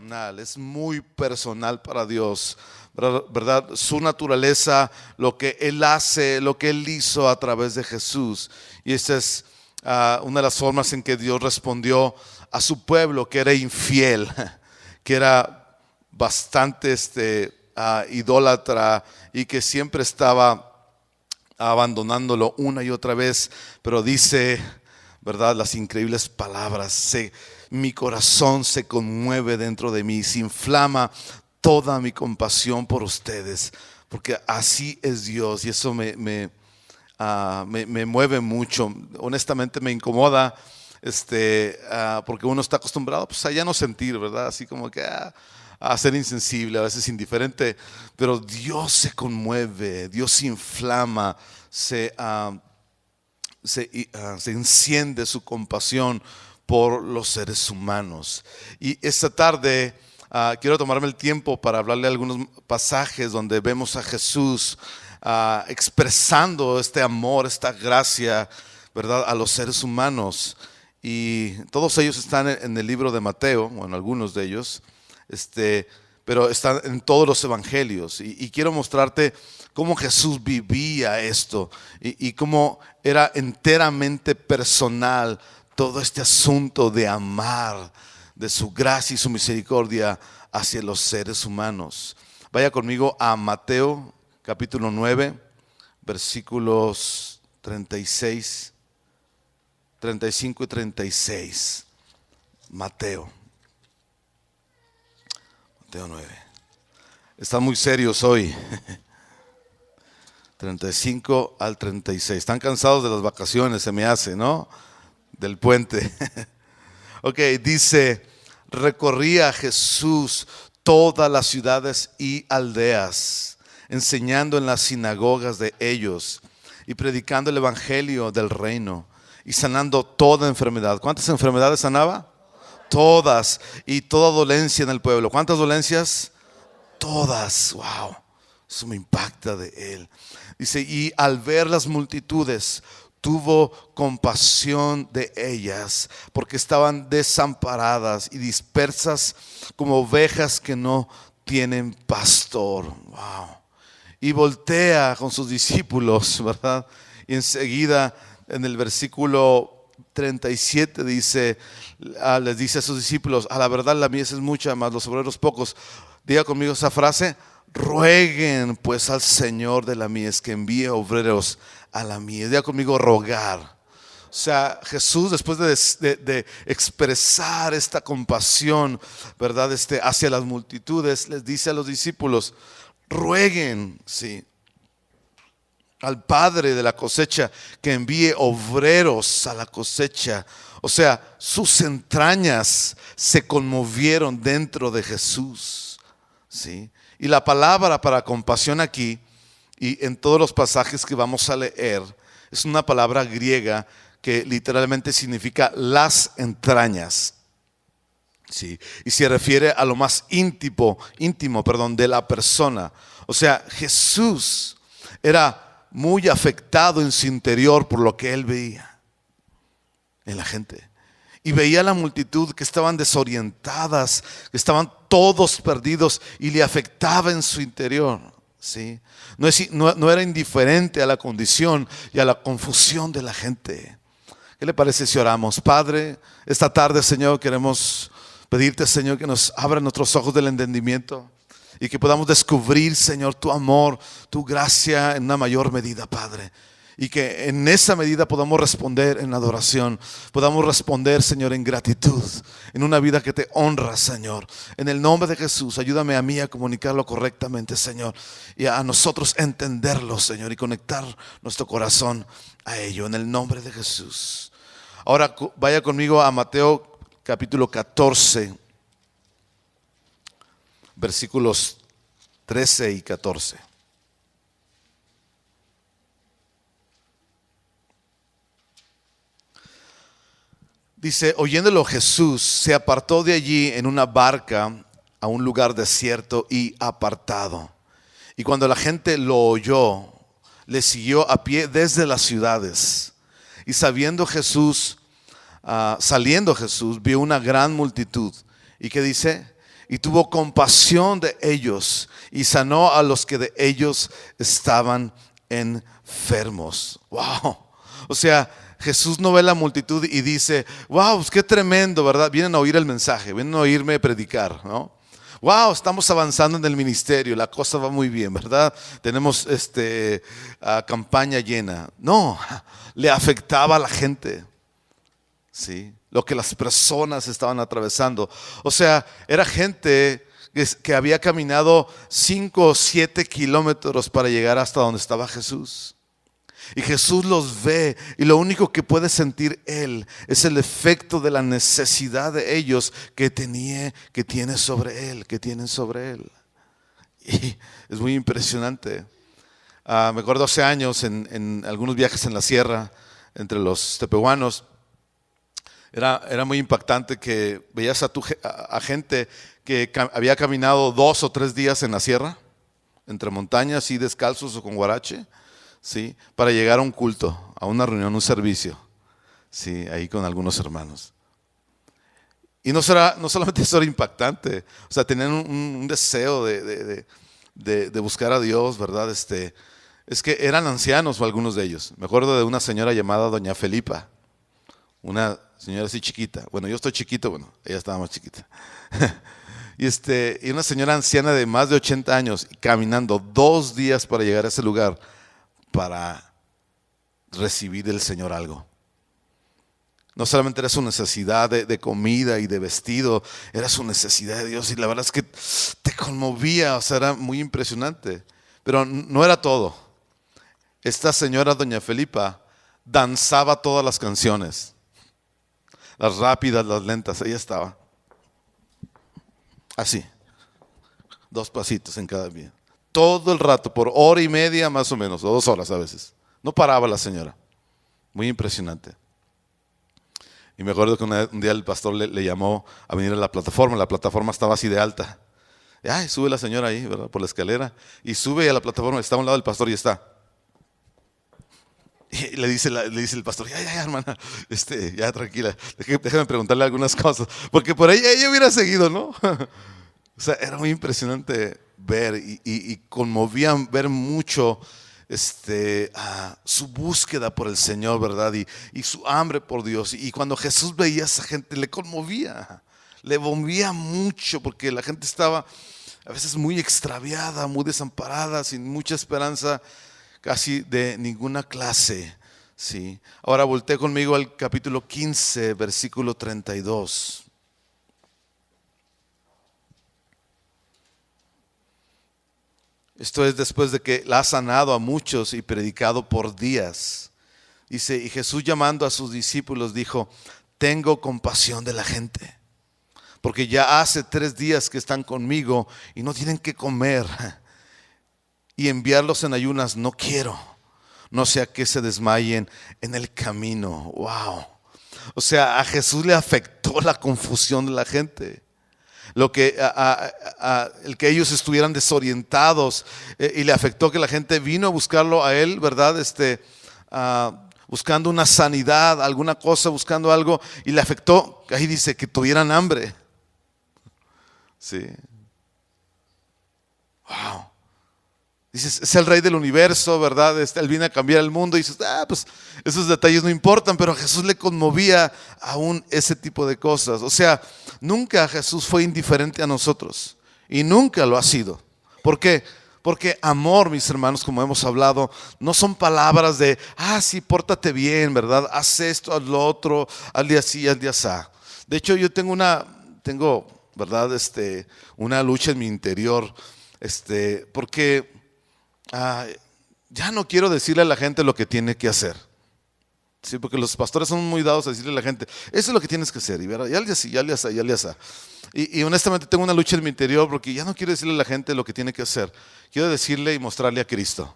personal, es muy personal para Dios, ¿verdad? Su naturaleza, lo que Él hace, lo que Él hizo a través de Jesús. Y esta es una de las formas en que Dios respondió a su pueblo que era infiel, que era bastante idólatra y que siempre estaba abandonándolo una y otra vez. Pero dice, ¿verdad?, las increíbles palabras: mi corazón se conmueve dentro de mí, se inflama toda mi compasión por ustedes, porque así es Dios. Y eso me mueve mucho. Honestamente me incomoda, porque uno está acostumbrado pues a ya no sentir, ¿verdad? Así como que a ser insensible, a veces indiferente. Pero Dios se conmueve, Dios se inflama, se enciende su compasión por los seres humanos. Y esta tarde quiero tomarme el tiempo para hablarle de algunos pasajes donde vemos a Jesús expresando este amor, esta gracia, ¿verdad?, a los seres humanos. Y todos ellos están en el libro de Mateo, bueno, algunos de ellos, pero están en todos los evangelios. Y quiero mostrarte cómo Jesús vivía esto y cómo era enteramente personal todo este asunto de amar, de su gracia y su misericordia hacia los seres humanos. Vaya conmigo a Mateo capítulo 9, versículos 36, 35 y 36. Mateo 9. Están muy serios hoy. 35 al 36. Están cansados de las vacaciones, se me hace, ¿no? Del puente. Ok, dice: recorría Jesús todas las ciudades y aldeas, enseñando en las sinagogas de ellos y predicando el evangelio del reino y sanando toda enfermedad. ¿Cuántas enfermedades sanaba? Todas. Y toda dolencia en el pueblo. ¿Cuántas dolencias? Todas. Wow, eso me impacta de Él. Dice: y al ver las multitudes, tuvo compasión de ellas, porque estaban desamparadas y dispersas como ovejas que no tienen pastor. Wow. Y voltea con sus discípulos, ¿verdad? Y enseguida en el versículo 37 dice, les dice a sus discípulos: a la verdad la mies es mucha, mas los obreros pocos. Diga conmigo esa frase: rueguen pues al Señor de la mies que envíe obreros a la mies. Diga conmigo: rogar. O sea, Jesús, después de expresar esta compasión, ¿verdad?, hacia las multitudes, les dice a los discípulos: rueguen, sí, al Padre de la cosecha que envíe obreros a la cosecha. O sea, sus entrañas se conmovieron dentro de Jesús, ¿sí? Y la palabra para compasión aquí y en todos los pasajes que vamos a leer es una palabra griega que literalmente significa las entrañas, ¿sí? Y se refiere a lo más íntimo, de la persona. O sea, Jesús era muy afectado en su interior por lo que Él veía en la gente. Y veía a la multitud que estaban desorientadas, que estaban todos perdidos, y le afectaba en su interior, ¿sí? No era indiferente a la condición y a la confusión de la gente. ¿Qué le parece si oramos? Padre, esta tarde, Señor, queremos pedirte, Señor, que nos abra nuestros ojos del entendimiento y que podamos descubrir, Señor, tu amor, tu gracia en una mayor medida, Padre. Y que en esa medida podamos responder en adoración, podamos responder, Señor, en gratitud, en una vida que te honra, Señor. En el nombre de Jesús, ayúdame a mí a comunicarlo correctamente, Señor, y a nosotros entenderlo, Señor, y conectar nuestro corazón a ello, en el nombre de Jesús. Ahora vaya conmigo a Mateo capítulo 14, versículos 13 y 14. Dice: oyéndolo Jesús, se apartó de allí en una barca a un lugar desierto y apartado. Y cuando la gente lo oyó, le siguió a pie desde las ciudades. Y saliendo Jesús, vio una gran multitud. ¿Y qué dice? y tuvo compasión de ellos y sanó a los que de ellos estaban enfermos. Wow. O sea, Jesús no ve la multitud y dice, wow, pues qué tremendo, ¿verdad? Vienen a oír el mensaje, vienen a oírme predicar, ¿no? Wow, estamos avanzando en el ministerio, la cosa va muy bien, ¿verdad? Tenemos campaña llena. No, le afectaba a la gente, ¿sí? Lo que las personas estaban atravesando. O sea, era gente que había caminado 5 o 7 kilómetros para llegar hasta donde estaba Jesús. Y Jesús los ve y lo único que puede sentir Él es el efecto de la necesidad de ellos que tiene sobre Él, que tienen sobre Él. Y es muy impresionante. Me acuerdo hace años en algunos viajes en la sierra entre los tepehuanos, era muy impactante que veías a gente que había caminado 2 o 3 días en la sierra, entre montañas y descalzos o con guarache, ¿sí? Para llegar a un culto, a una reunión, un servicio, ¿sí? Ahí con algunos hermanos. Y no solamente eso era impactante, o sea, tenían un deseo de buscar a Dios, ¿verdad? Es que eran ancianos o algunos de ellos. Me acuerdo de una señora llamada Doña Felipa, una señora así chiquita. Bueno, yo estoy chiquito, bueno, ella estaba más chiquita. Y una señora anciana de más de 80 años, caminando 2 días para llegar a ese lugar, para recibir del Señor algo. No solamente era su necesidad de comida y de vestido, era su necesidad de Dios. Y la verdad es que te conmovía, o sea, era muy impresionante. Pero no era todo. Esta señora, Doña Felipa, danzaba todas las canciones. Las rápidas, las lentas, ella estaba así, 2 pasitos en cada pie. Todo el rato, por 1:30 más o menos, o 2 horas a veces. No paraba la señora. Muy impresionante. Y me acuerdo que un día el pastor le llamó a venir a la plataforma estaba así de alta. Y, ay, sube la señora ahí, ¿verdad? Por la escalera. Y sube a la plataforma, está a un lado del pastor y está. Y le dice el pastor, ya, hermana, ya tranquila, déjame preguntarle algunas cosas. Porque por ahí ella hubiera seguido, ¿no? O sea, era muy impresionante ver y conmovían ver mucho su búsqueda por el Señor, ¿verdad? Y su hambre por Dios. Y cuando Jesús veía a esa gente, le conmovía mucho, porque la gente estaba a veces muy extraviada, muy desamparada, sin mucha esperanza, casi de ninguna clase, ¿sí? Ahora voltea conmigo al capítulo 15, versículo 32. Esto es después de que la ha sanado a muchos y predicado por días. Dice, y Jesús llamando a sus discípulos dijo, tengo compasión de la gente, porque ya hace 3 días que están conmigo y no tienen que comer. Y enviarlos en ayunas no quiero, no sea que se desmayen en el camino. Wow. O sea, a Jesús le afectó la confusión de la gente. El que ellos estuvieran desorientados, y le afectó que la gente vino a buscarlo a él, ¿verdad? Buscando una sanidad, alguna cosa, buscando algo, y le afectó, ahí dice, que tuvieran hambre. Sí. Wow. Dices, es el rey del universo, ¿verdad? Él viene a cambiar el mundo y dices, pues esos detalles no importan, pero a Jesús le conmovía aún ese tipo de cosas. O sea, nunca Jesús fue indiferente a nosotros y nunca lo ha sido. ¿Por qué? Porque amor, mis hermanos, como hemos hablado, no son palabras de, sí, pórtate bien, ¿verdad? Haz esto, haz lo otro, hazle así, hazle así. De hecho, yo tengo, ¿verdad? Una lucha en mi interior, porque ya no quiero decirle a la gente lo que tiene que hacer. Sí, porque los pastores son muy dados a decirle a la gente, eso es lo que tienes que hacer, y ya le así, ya le así, ya le así. Y honestamente tengo una lucha en mi interior porque ya no quiero decirle a la gente lo que tiene que hacer. Quiero decirle y mostrarle a Cristo.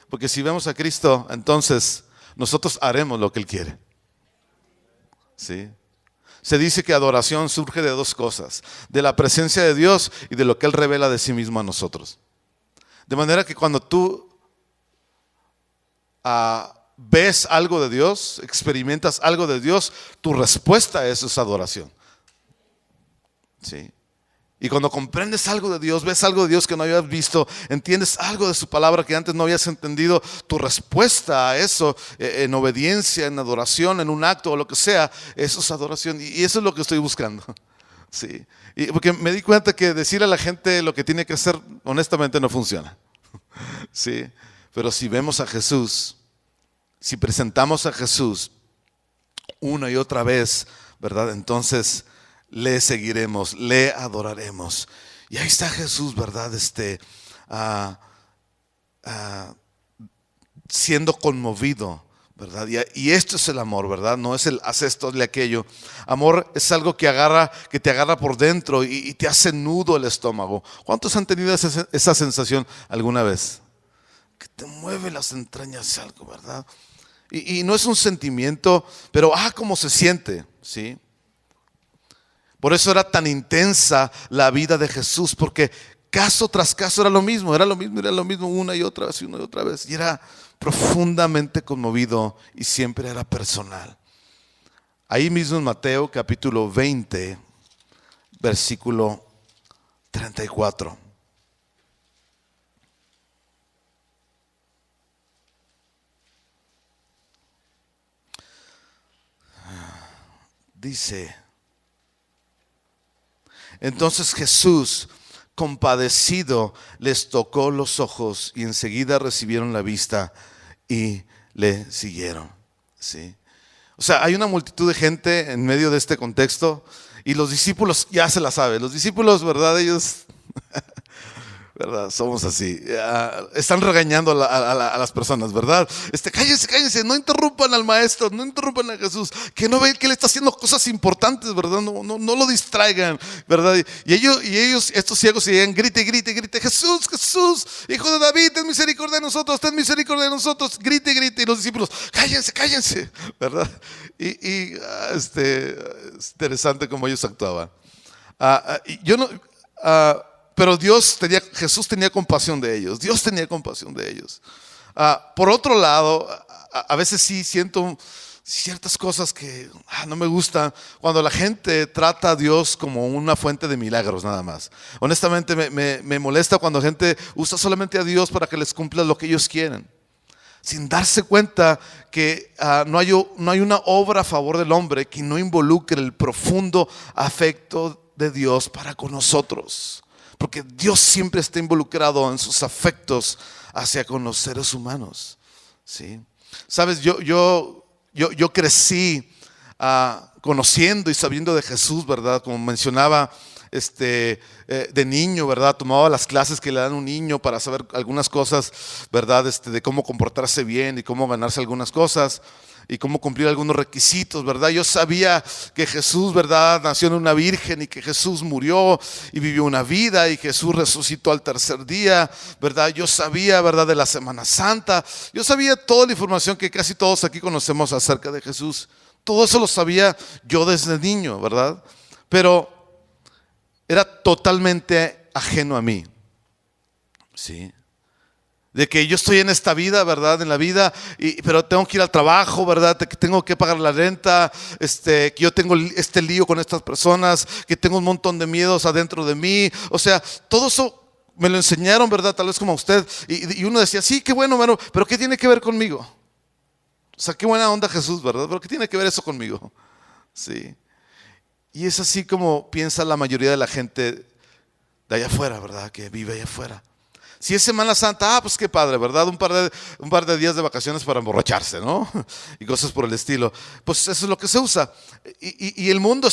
Porque si vemos a Cristo, entonces nosotros haremos lo que Él quiere. ¿Sí? Se dice que adoración surge de 2 cosas: de la presencia de Dios y de lo que Él revela de sí mismo a nosotros. De manera que cuando tú ves algo de Dios, experimentas algo de Dios, tu respuesta a eso es adoración. ¿Sí? Y cuando comprendes algo de Dios, ves algo de Dios que no habías visto, entiendes algo de su palabra que antes no habías entendido, tu respuesta a eso, en obediencia, en adoración, en un acto o lo que sea, eso es adoración. Y eso es lo que estoy buscando. Sí. Y porque me di cuenta que decirle a la gente lo que tiene que hacer, honestamente no funciona. Sí. Pero si vemos a Jesús, si presentamos a Jesús una y otra vez, ¿verdad? Entonces le seguiremos, le adoraremos. Y ahí está Jesús, ¿verdad? Siendo conmovido, ¿verdad? Y esto es el amor, ¿verdad? No es el haz esto, hazle aquello. Amor es algo que te agarra por dentro y te hace nudo el estómago. ¿Cuántos han tenido esa sensación alguna vez? Que te mueve las entrañas algo, ¿verdad? Y no es un sentimiento, pero cómo se siente, ¿sí? Por eso era tan intensa la vida de Jesús, porque caso tras caso era lo mismo, una y otra vez. Y era profundamente conmovido y siempre era personal. Ahí mismo en Mateo capítulo 20, versículo 34. Dice: entonces Jesús, compadecido, les tocó los ojos y enseguida recibieron la vista y le siguieron. ¿Sí? O sea, hay una multitud de gente en medio de este contexto y los discípulos ya se la saben. Los discípulos, ¿verdad? Ellos, ¿verdad? Somos así. Están regañando a las personas, ¿verdad? Cállense, no interrumpan al maestro, no interrumpan a Jesús, que no ven que él está haciendo cosas importantes, ¿verdad? No lo distraigan, ¿verdad? Y ellos, estos ciegos, seguían grite, Jesús, Hijo de David, ten misericordia de nosotros, grite. Y los discípulos, cállense, ¿verdad? Es interesante cómo ellos actuaban. Pero Jesús tenía compasión de ellos. Dios tenía compasión de ellos. Por otro lado, a veces sí siento ciertas cosas que no me gustan cuando la gente trata a Dios como una fuente de milagros nada más. Honestamente me molesta cuando la gente usa solamente a Dios para que les cumpla lo que ellos quieren, sin darse cuenta que no hay una obra a favor del hombre que no involucre el profundo afecto de Dios para con nosotros. Porque Dios siempre está involucrado en sus afectos hacia con los seres humanos. ¿Sí? Sabes, yo crecí conociendo y sabiendo de Jesús, ¿verdad? Como mencionaba, de niño, ¿verdad? Tomaba las clases que le dan a un niño para saber algunas cosas, ¿verdad? De cómo comportarse bien y cómo ganarse algunas cosas y cómo cumplir algunos requisitos, ¿verdad? Yo sabía que Jesús, ¿verdad? Nació en una virgen y que Jesús murió y vivió una vida y Jesús resucitó al tercer día, ¿verdad? Yo sabía, ¿verdad? De la Semana Santa. Yo sabía toda la información que casi todos aquí conocemos acerca de Jesús. Todo eso lo sabía yo desde niño, ¿verdad? Pero era totalmente ajeno a mí. ¿Sí? De que yo estoy en esta vida, ¿verdad? En la vida, pero tengo que ir al trabajo, ¿verdad? Que tengo que pagar la renta, que yo tengo este lío con estas personas, que tengo un montón de miedos adentro de mí. O sea, todo eso me lo enseñaron, ¿verdad? Tal vez como a usted. Y uno decía, sí, qué bueno, pero ¿qué tiene que ver conmigo? O sea, qué buena onda Jesús, ¿verdad? Pero ¿qué tiene que ver eso conmigo? Sí. Y es así como piensa la mayoría de la gente de allá afuera, ¿verdad? Que vive allá afuera. Si es Semana Santa, pues qué padre, ¿verdad? Un par de días de vacaciones para emborracharse, ¿no? Y cosas por el estilo. Pues eso es lo que se usa. Y el mundo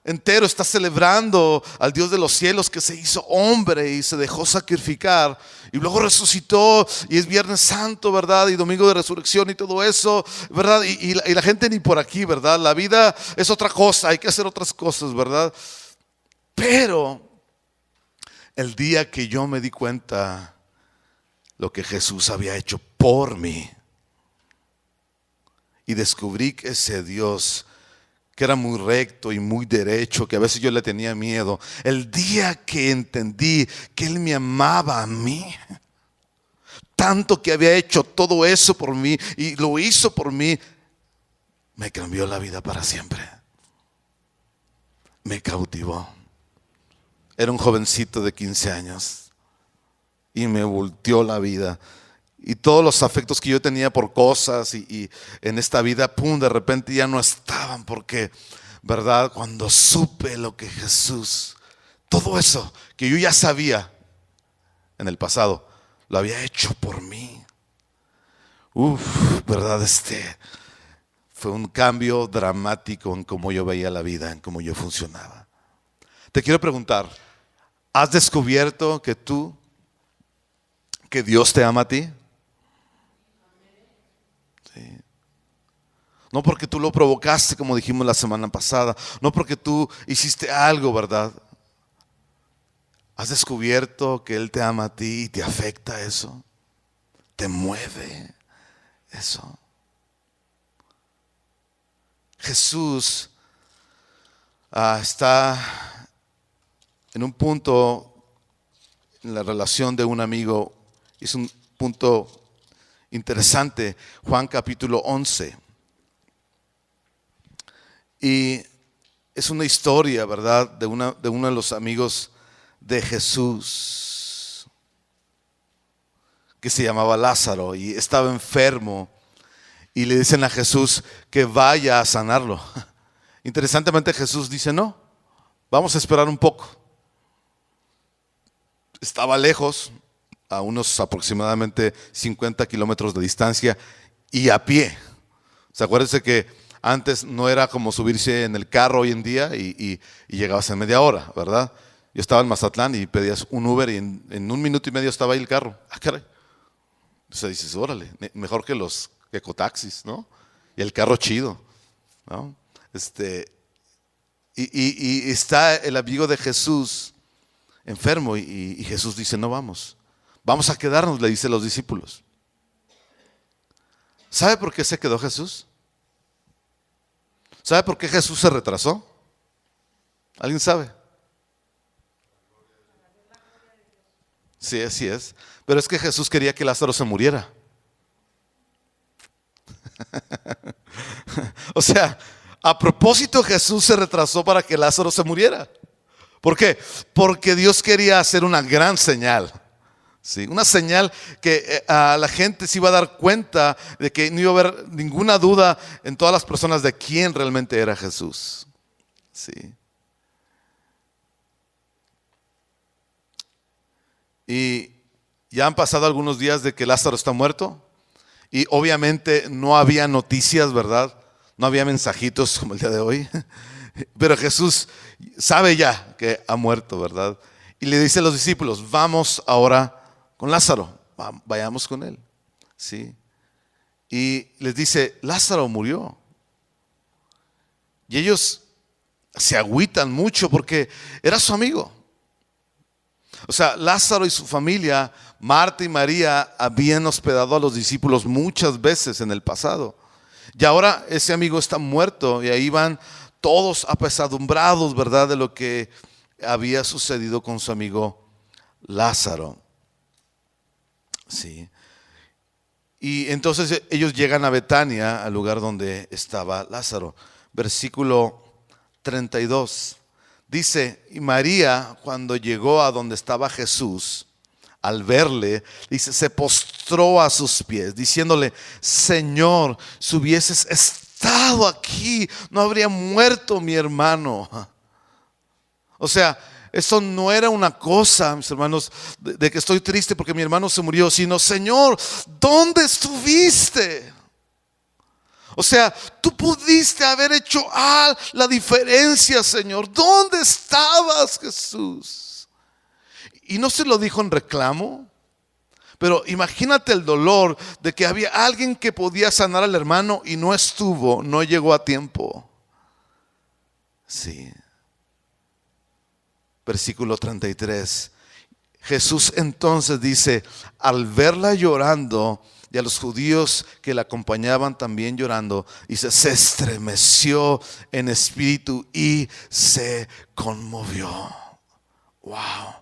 entero está celebrando al Dios de los cielos que se hizo hombre y se dejó sacrificar. Y luego resucitó y es Viernes Santo, ¿verdad? Y Domingo de Resurrección y todo eso, ¿verdad? Y la gente ni por aquí, ¿verdad? La vida es otra cosa, hay que hacer otras cosas, ¿verdad? Pero el día que yo me di cuenta lo que Jesús había hecho por mí y descubrí que ese Dios que era muy recto y muy derecho, que a veces yo le tenía miedo, el día que entendí que Él me amaba a mí, tanto que había hecho todo eso por mí y lo hizo por mí, me cambió la vida para siempre. Me cautivó. Era un jovencito de 15 años y me volteó la vida. Y todos los afectos que yo tenía por cosas y en esta vida, pum, de repente ya no estaban, porque, ¿verdad? Cuando supe lo que Jesús, todo eso que yo ya sabía en el pasado, lo había hecho por mí. ¿Verdad? Fue un cambio dramático en cómo yo veía la vida, en cómo yo funcionaba. Te quiero preguntar, ¿has descubierto que Dios te ama a ti? Sí. No porque tú lo provocaste, como dijimos la semana pasada, no porque tú hiciste algo, ¿verdad? ¿Has descubierto que Él te ama a ti y te afecta eso? ¿Te mueve eso? Jesús está en un punto en la relación de un amigo. Es un punto interesante, Juan capítulo 11. Y es una historia, ¿verdad?, de uno de los amigos de Jesús, que se llamaba Lázaro y estaba enfermo. Y le dicen a Jesús que vaya a sanarlo. Interesantemente, Jesús dice: no, vamos a esperar un poco. Estaba lejos, a unos aproximadamente 50 kilómetros de distancia y a pie. ¿Se acuérdense que antes no era como subirse en el carro hoy en día y llegabas en media hora, ¿verdad? Yo estaba en Mazatlán y pedías un Uber y en 1 minuto y medio estaba ahí el carro. Ah, caray. Entonces dices, órale, mejor que los ecotaxis, ¿no? Y el carro chido, ¿no? Y está el amigo de Jesús enfermo y Jesús dice: no vamos a quedarnos, le dice a los discípulos. ¿Sabe por qué se quedó Jesús? ¿Sabe por qué Jesús se retrasó? ¿Alguien sabe? Sí, así es. Pero es que Jesús quería que Lázaro se muriera. O sea, a propósito Jesús se retrasó para que Lázaro se muriera. ¿Por qué? Porque Dios quería hacer una gran señal. Sí, una señal que a la gente se iba a dar cuenta de que no iba a haber ninguna duda en todas las personas de quién realmente era Jesús. Sí. Y ya han pasado algunos días de que Lázaro está muerto. Y obviamente no había noticias, ¿verdad? No había mensajitos como el día de hoy. Pero Jesús sabe ya que ha muerto, ¿verdad? Y le dice a los discípulos: vamos ahora con Lázaro, vayamos con él. ¿Sí? Y les dice: Lázaro murió. Y ellos se agüitan mucho porque era su amigo. O sea, Lázaro y su familia, Marta y María, habían hospedado a los discípulos muchas veces en el pasado. Y ahora ese amigo está muerto y ahí van todos apesadumbrados, ¿verdad?, de lo que había sucedido con su amigo Lázaro. Sí. Y entonces ellos llegan a Betania, al lugar donde estaba Lázaro. Versículo 32. Dice: y María, cuando llegó a donde estaba Jesús, al verle, dice, se postró a sus pies, diciéndole: Señor, si hubieses estado aquí, no habría muerto mi hermano. O sea, esto no era una cosa, mis hermanos, de que estoy triste porque mi hermano se murió, sino: Señor, ¿dónde estuviste? O sea, tú pudiste haber hecho la diferencia, Señor. ¿Dónde estabas, Jesús? Y no se lo dijo en reclamo, pero imagínate el dolor de que había alguien que podía sanar al hermano y no estuvo, no llegó a tiempo. Sí. Versículo 33. Jesús entonces dice: al verla llorando, y a los judíos que la acompañaban también llorando, dice, se estremeció en espíritu y se conmovió. Wow.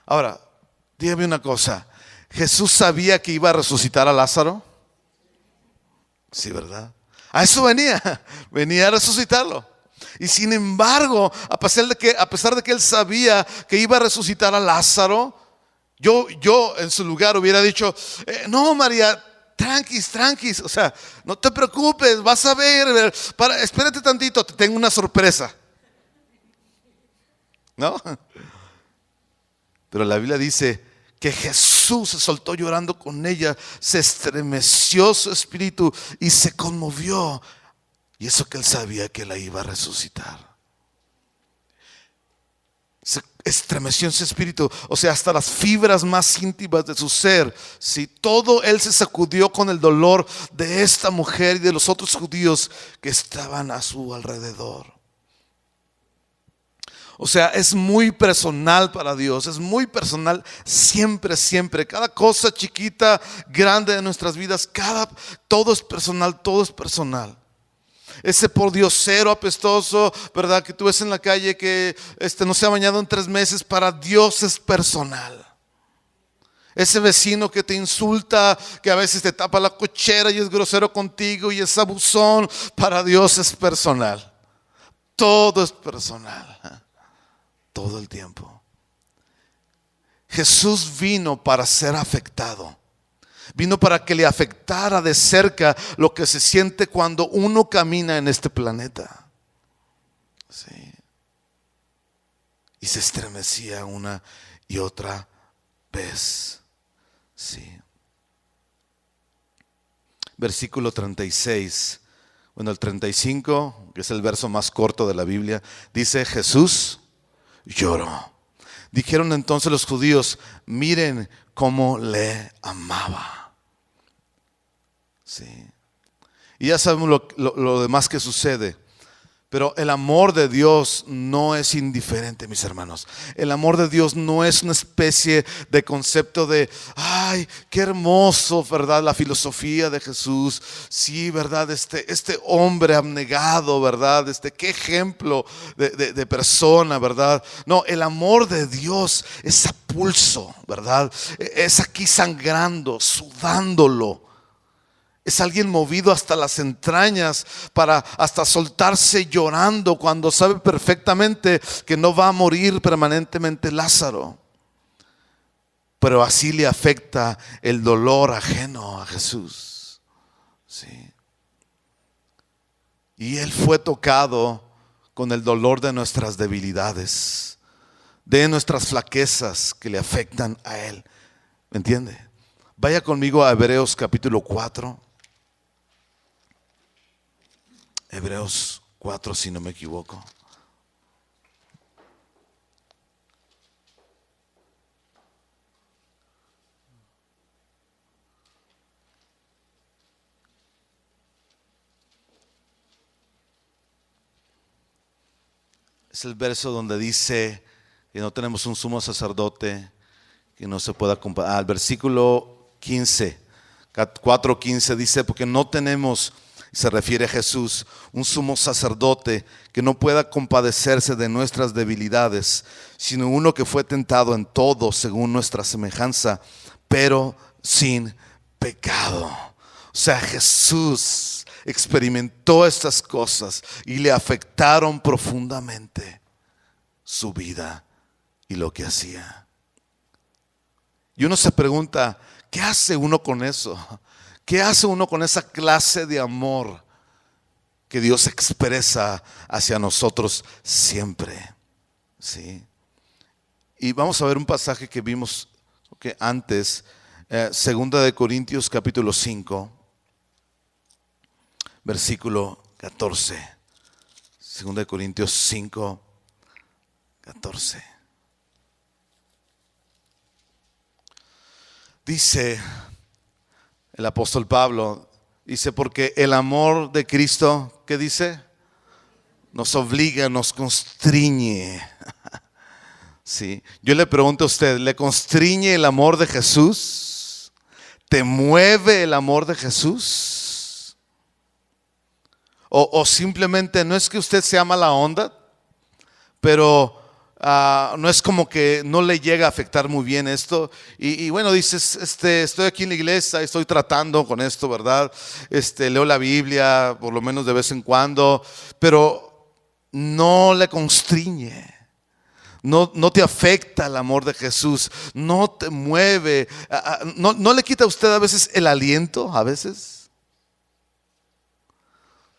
Ahora, dígame una cosa: ¿Jesús sabía que iba a resucitar a Lázaro? Sí, ¿verdad? A eso venía a resucitarlo. Y sin embargo, a pesar de que él sabía que iba a resucitar a Lázaro, yo en su lugar hubiera dicho, no, María, tranquis, o sea, no te preocupes, vas a ver, espérate tantito, te tengo una sorpresa. ¿No? Pero la Biblia dice que Jesús se soltó llorando con ella, se estremeció su espíritu y se conmovió. Y eso que él sabía que la iba a resucitar. Se estremeció en su espíritu, o sea, hasta las fibras más íntimas de su ser. Si todo él se sacudió con el dolor de esta mujer y de los otros judíos que estaban a su alrededor. O sea, es muy personal para Dios, es muy personal siempre. Cada cosa chiquita, grande de nuestras vidas, todo es personal. Ese pordiosero apestoso, ¿verdad? Que tú ves en la calle que no se ha bañado en 3 meses, para Dios es personal. Ese vecino que te insulta, que a veces te tapa la cochera y es grosero contigo y es abusón, para Dios es personal. Todo es personal. Todo el tiempo. Jesús vino para ser afectado. Vino para que le afectara de cerca lo que se siente cuando uno camina en este planeta. Sí. Y se estremecía una y otra vez. Sí. Versículo 36. Bueno, el 35, que es el verso más corto de la Biblia, dice: Jesús lloró. Dijeron entonces los judíos: miren cómo le amaba. Sí. Y ya sabemos lo demás que sucede. Pero el amor de Dios no es indiferente, mis hermanos. El amor de Dios no es una especie de concepto de, ay, qué hermoso, ¿verdad? La filosofía de Jesús. Sí, ¿verdad? Este hombre abnegado, ¿verdad? Qué ejemplo de persona, ¿verdad? No, el amor de Dios es a pulso, ¿verdad? Es aquí sangrando, sudándolo. Es alguien movido hasta las entrañas para hasta soltarse llorando cuando sabe perfectamente que no va a morir permanentemente Lázaro. Pero así le afecta el dolor ajeno a Jesús. Sí. Y Él fue tocado con el dolor de nuestras debilidades, de nuestras flaquezas que le afectan a Él. ¿Me entiende? Vaya conmigo a Hebreos capítulo 4. Hebreos 4, si no me equivoco. Es el verso donde dice que no tenemos un sumo sacerdote que no se pueda comparar. Al versículo 15, 4:15 dice: porque no tenemos, se refiere a Jesús, un sumo sacerdote que no pueda compadecerse de nuestras debilidades, sino uno que fue tentado en todo según nuestra semejanza, pero sin pecado. O sea, Jesús experimentó estas cosas y le afectaron profundamente su vida y lo que hacía. Y uno se pregunta, ¿qué hace uno con eso? ¿Qué hace uno con esa clase de amor que Dios expresa hacia nosotros siempre? ¿Sí? Y vamos a ver un pasaje que vimos antes, segunda de Corintios capítulo 5, versículo 14. Segunda de Corintios 5, 14. Dice el apóstol Pablo, dice: porque el amor de Cristo, ¿qué dice? Nos obliga, nos constriñe. Sí. Yo le pregunto a usted, ¿le constriñe el amor de Jesús? ¿Te mueve el amor de Jesús? O simplemente no es que usted sea mala onda, pero no es como que no le llega a afectar muy bien esto. Y bueno, dices, estoy aquí en la iglesia, estoy tratando con esto, ¿verdad? Leo la Biblia por lo menos de vez en cuando, pero no le constriñe. No te afecta el amor de Jesús. No te mueve. No le quita a usted a veces el aliento, a veces.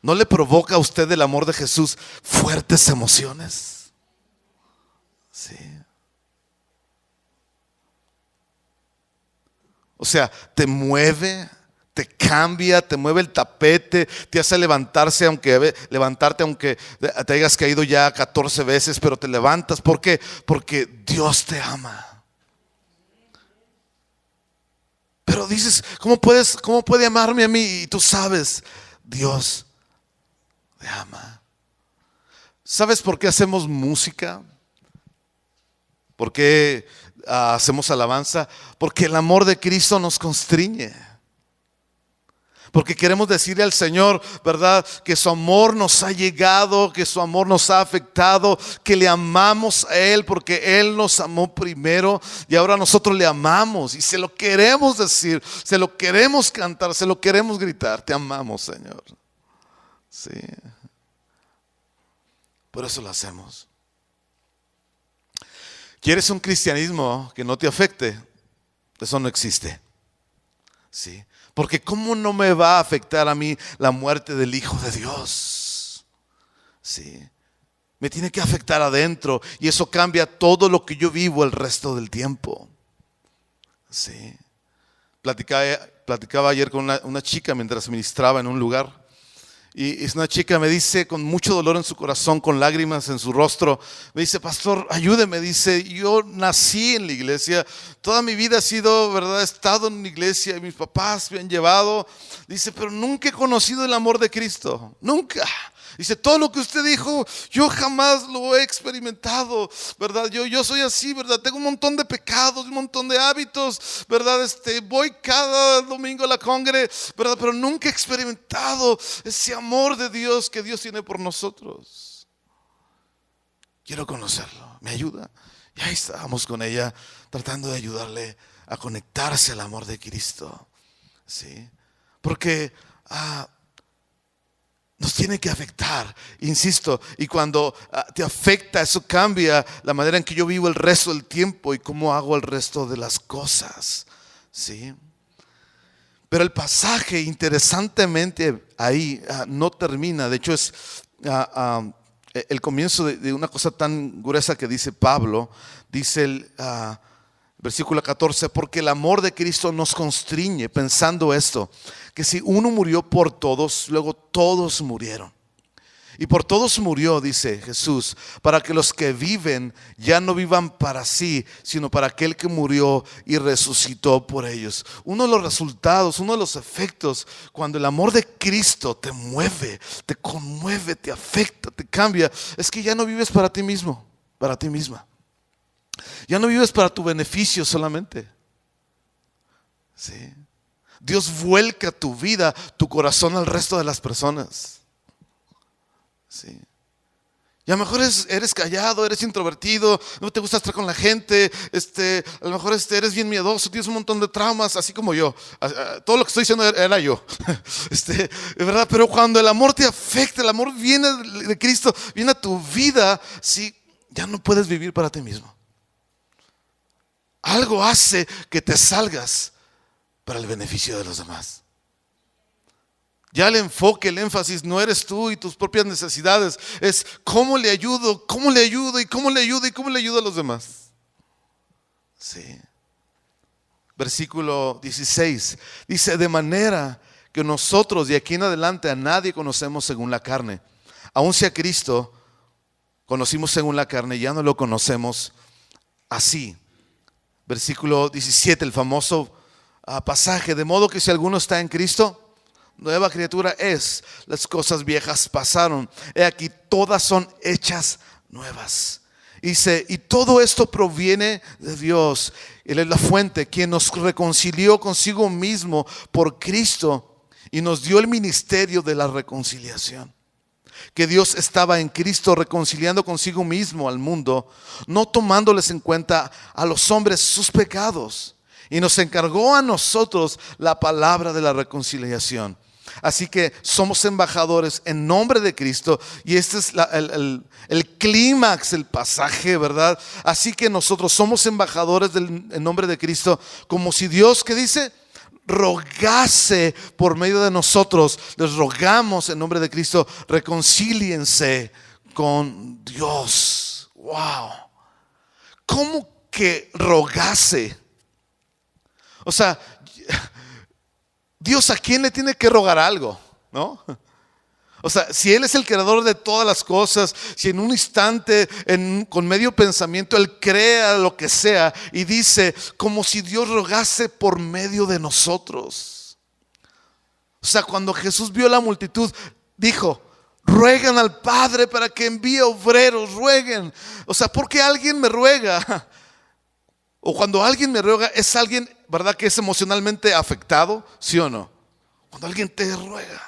¿No le provoca a usted el amor de Jesús fuertes emociones? Sí. O sea, te mueve, te cambia, te mueve el tapete, te hace levantarte aunque te hayas caído ya 14 veces, pero te levantas. ¿Por qué? Porque Dios te ama. Pero dices, ¿cómo puede amarme a mí? Y tú sabes, Dios te ama. ¿Sabes por qué hacemos música? ¿Por qué hacemos alabanza? Porque el amor de Cristo nos constriñe. Porque queremos decirle al Señor, ¿verdad? Que su amor nos ha llegado, que su amor nos ha afectado, que le amamos a Él porque Él nos amó primero y ahora nosotros le amamos y se lo queremos decir, se lo queremos cantar, se lo queremos gritar. Te amamos, Señor. Sí. Por eso lo hacemos. ¿Quieres un cristianismo que no te afecte? Eso no existe. Sí. Porque ¿cómo no me va a afectar a mí la muerte del Hijo de Dios? Sí. Me tiene que afectar adentro y eso cambia todo lo que yo vivo el resto del tiempo. Sí. Platicaba ayer con una chica mientras ministraba en un lugar. Y es una chica, me dice, con mucho dolor en su corazón, con lágrimas en su rostro, me dice: pastor, ayúdeme. Dice: yo nací en la iglesia, toda mi vida ha sido, verdad, he estado en la iglesia y mis papás me han llevado. Dice: pero nunca he conocido el amor de Cristo, nunca. Dice: todo lo que usted dijo, yo jamás lo he experimentado, ¿verdad? Yo soy así, ¿verdad? Tengo un montón de pecados, un montón de hábitos, ¿verdad? Voy cada domingo a la congre, ¿verdad? Pero nunca he experimentado ese amor de Dios que Dios tiene por nosotros. Quiero conocerlo, ¿me ayuda? Y ahí estábamos con ella, tratando de ayudarle a conectarse al amor de Cristo. ¿Sí? Porque nos tiene que afectar, insisto, y cuando te afecta, eso cambia la manera en que yo vivo el resto del tiempo y cómo hago el resto de las cosas. ¿Sí? Pero el pasaje, interesantemente, ahí no termina. De hecho, es el comienzo de una cosa tan gruesa que dice Pablo. Dice el versículo 14: porque el amor de Cristo nos constriñe, pensando esto, que si uno murió por todos, luego todos murieron. Y por todos murió, dice Jesús, para que los que viven ya no vivan para sí, sino para aquel que murió y resucitó por ellos. Uno de los resultados, uno de los efectos, cuando el amor de Cristo te mueve, te conmueve, te afecta, te cambia, es que ya no vives para ti mismo, para ti misma. Ya no vives para tu beneficio solamente. ¿Sí? Dios vuelca tu vida, tu corazón al resto de las personas. ¿Sí? Y a lo mejor eres callado, eres introvertido, no te gusta estar con la gente, a lo mejor eres bien miedoso, tienes un montón de traumas, así como yo. Todo lo que estoy diciendo era yo. ¿Verdad? Pero cuando el amor te afecta, el amor viene de Cristo, viene a tu vida, ¿sí? Ya no puedes vivir para ti mismo. Algo hace que te salgas para el beneficio de los demás. Ya el enfoque, el énfasis no eres tú y tus propias necesidades, es cómo le ayudo, y cómo le ayudo y cómo le ayudo a los demás. Sí. Versículo 16 dice: de manera que nosotros de aquí en adelante a nadie conocemos según la carne. Aun si a Cristo conocimos según la carne, ya no lo conocemos así. Versículo 17, el famoso pasaje: de modo que si alguno está en Cristo, nueva criatura es, las cosas viejas pasaron, he aquí todas son hechas nuevas. Dice: y todo esto proviene de Dios. Él es la fuente, quien nos reconcilió consigo mismo por Cristo y nos dio el ministerio de la reconciliación. Que Dios estaba en Cristo reconciliando consigo mismo al mundo, no tomándoles en cuenta a los hombres sus pecados, y nos encargó a nosotros la palabra de la reconciliación. Así que somos embajadores en nombre de Cristo. Y este es el clímax, el pasaje, ¿verdad? Así que nosotros somos embajadores en nombre de Cristo, como si Dios, ¿qué dice? Rogase por medio de nosotros. Les rogamos en nombre de Cristo, reconcíliense con Dios. Wow. ¿Cómo que rogase? O sea, Dios, ¿a quién le tiene que rogar algo? ¿No? O sea, si Él es el creador de todas las cosas, si en un instante, con medio pensamiento, Él crea lo que sea y dice, como si Dios rogase por medio de nosotros. O sea, cuando Jesús vio la multitud, dijo, rueguen al Padre para que envíe obreros, rueguen. O sea, ¿por qué alguien me ruega? O cuando alguien me ruega, es alguien, ¿verdad?, que es emocionalmente afectado, ¿sí o no? Cuando alguien te ruega.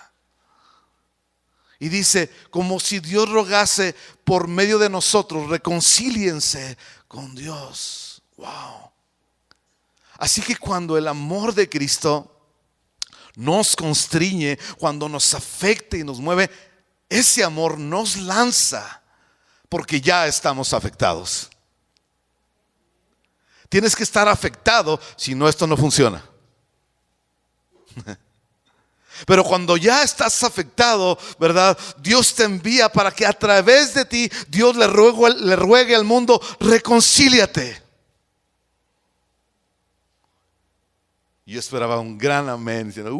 Y dice, como si Dios rogase por medio de nosotros, reconcíliense con Dios. Wow. Así que cuando el amor de Cristo nos constriñe, cuando nos afecta y nos mueve, ese amor nos lanza porque ya estamos afectados. Tienes que estar afectado, si no, esto no funciona. Pero cuando ya estás afectado, ¿verdad? Dios te envía para que a través de ti Dios le ruegue al mundo, reconcíliate. Yo esperaba un gran amén diciendo,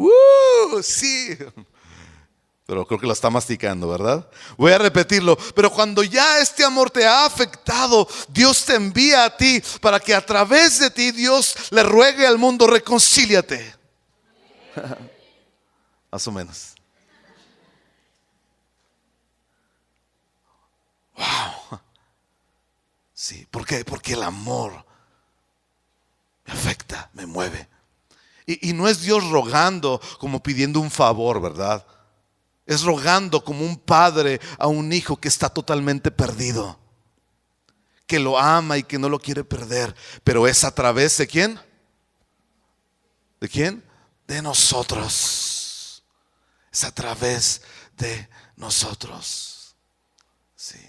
sí. Pero creo que lo está masticando, ¿verdad? Voy a repetirlo. Pero cuando ya este amor te ha afectado, Dios te envía a ti para que a través de ti Dios le ruegue al mundo, reconcíliate. Más o menos. Wow. Sí, ¿por qué? Porque el amor me afecta, me mueve. Y no es Dios rogando como pidiendo un favor, ¿verdad? Es rogando como un padre a un hijo que está totalmente perdido, que lo ama y que no lo quiere perder. Pero es a través de ¿quién? ¿De quién? De nosotros. Es a través de nosotros. Sí.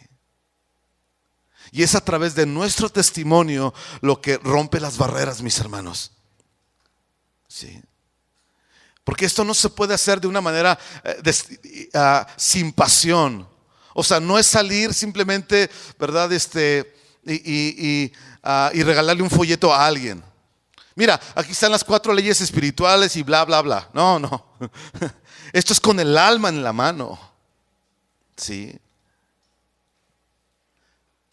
Y es a través de nuestro testimonio lo que rompe las barreras, mis hermanos. Sí. Porque esto no se puede hacer de una manera sin pasión. O sea, no es salir simplemente, ¿verdad? Y regalarle un folleto a alguien. Mira, aquí están las 4 leyes espirituales y bla, bla, bla. No, no. Esto es con el alma en la mano. Sí.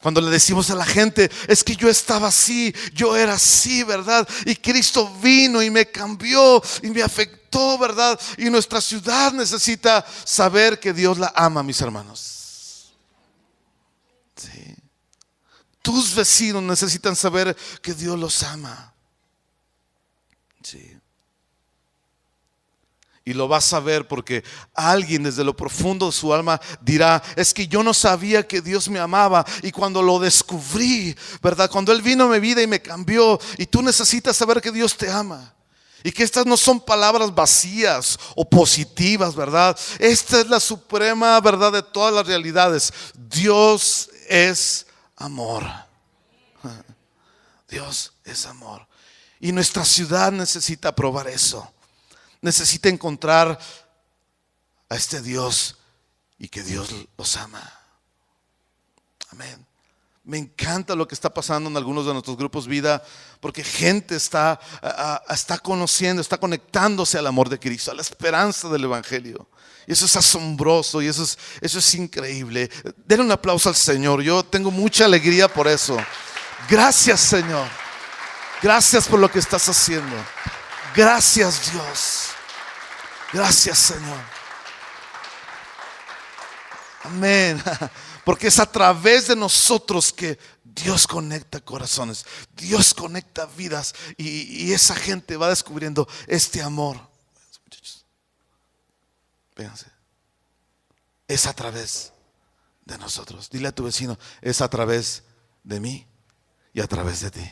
Cuando le decimos a la gente, es que yo estaba así, yo era así, ¿verdad? Y Cristo vino y me cambió y me afectó, ¿verdad? Y nuestra ciudad necesita saber que Dios la ama, mis hermanos. Sí. Tus vecinos necesitan saber que Dios los ama. Sí. Y lo vas a ver porque alguien desde lo profundo de su alma dirá, es que yo no sabía que Dios me amaba. Y cuando lo descubrí, ¿verdad? Cuando Él vino a mi vida y me cambió. Y tú necesitas saber que Dios te ama. Y que estas no son palabras vacías o positivas, ¿verdad? Esta es la suprema verdad de todas las realidades. Dios es amor. Dios es amor. Y nuestra ciudad necesita probar eso. Necesita encontrar a este Dios y que Dios los ama. Amén. Me encanta lo que está pasando en algunos de nuestros grupos vida, porque gente está conociendo, está conectándose al amor de Cristo, a la esperanza del Evangelio. Y eso es asombroso y eso es increíble. Denle un aplauso al Señor. Yo tengo mucha alegría por eso. Gracias, Señor. Gracias por lo que estás haciendo. Gracias, Dios. Gracias, Señor. Amén. Porque es a través de nosotros que Dios conecta corazones, Dios conecta vidas y esa gente va descubriendo este amor. Véanse. Es a través de nosotros. Dile a tu vecino, es a través de mí y a través de ti.